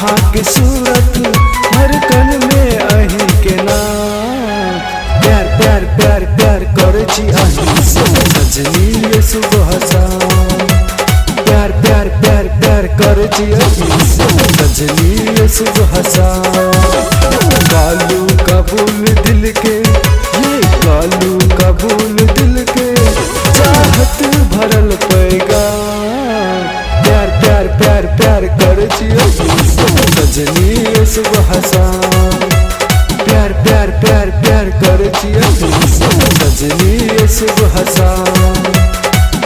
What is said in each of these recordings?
आहा के सूरत धड़कन में अही के नाम। प्यार प्यार प्यार प्यार करे छी अही से सजनी ये सुबह शाम। प्यार प्यार प्यार प्यार करे छी अही से सजनी ये सुबह शाम। कालू कबूल दिल के ये कालू कबूल दिल के चाहत भरल पैगाम। प्यार प्यार प्यार प्यार करे छी अही से सजनी ये सुबह शाम। प्यार प्यार प्यार प्यार करे छी अही से सजनी ये सुबह शाम।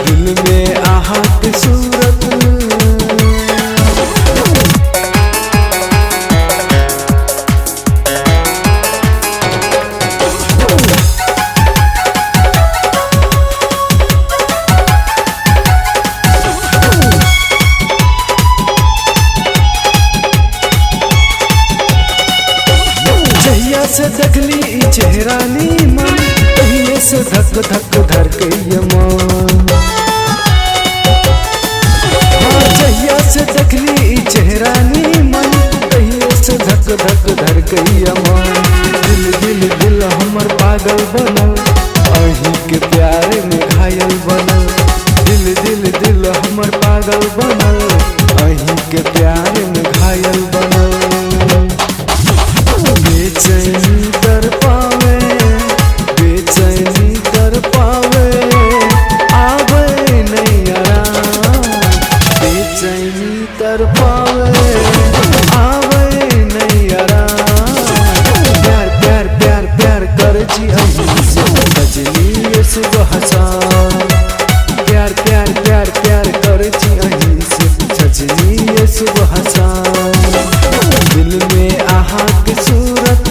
दिल में आहा की सूरत जहिया से देखली ई चेहरा नीमन तहिए से धक धक धर के ये मन। हाँ जहिया से देखली ई चेहरा नीमन तहिए से धक धक धर के ये मन। दिल दिल दिल हमर पागल बनल अही के प्यार में घायल बनल। दिल दिल दिल हमर पागल बनल अही के प्यार में घायल बनल। बेचैनी कर पावे बेचैनी कर पावे आवे नहीं आराम। बेचैनी कर पावे आवे नहीं आराम। प्यार प्यार प्यार प्यार कर छी अही से सजनी ये सुबह शाम। प्यार प्यार प्यार प्यार कर छी अही से सजनी ये सुबह शाम। दिल में आहा की सूरत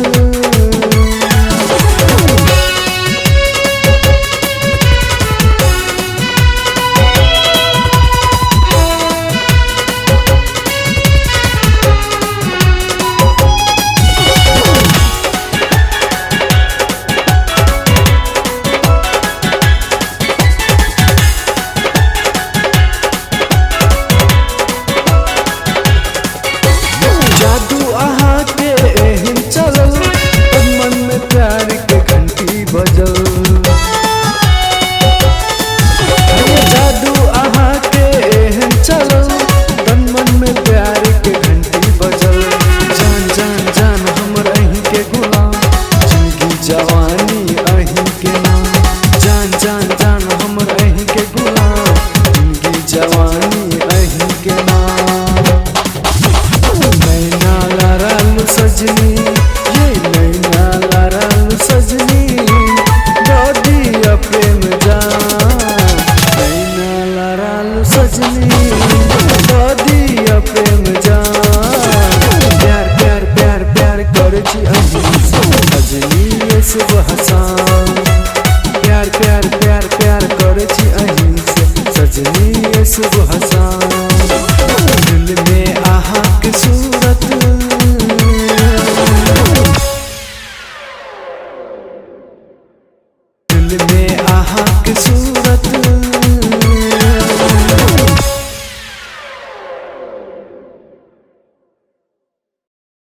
जवानी अही के नाम। जान जान जान हमर अही के गुलाम जिंदगी जवानी अही के नाम। नैना लड़ल सजनी ये नैना लड़ल सजनी दिया प्रेम जान। नैना लड़ल सजनी दिया प्रेम जान। प्यार प्यार प्यार प्यार करे छी अही से सजनी ये सुबह शाम। प्यार प्यार प्यार प्यार करे छी अही से सजनी ये सुबह शाम।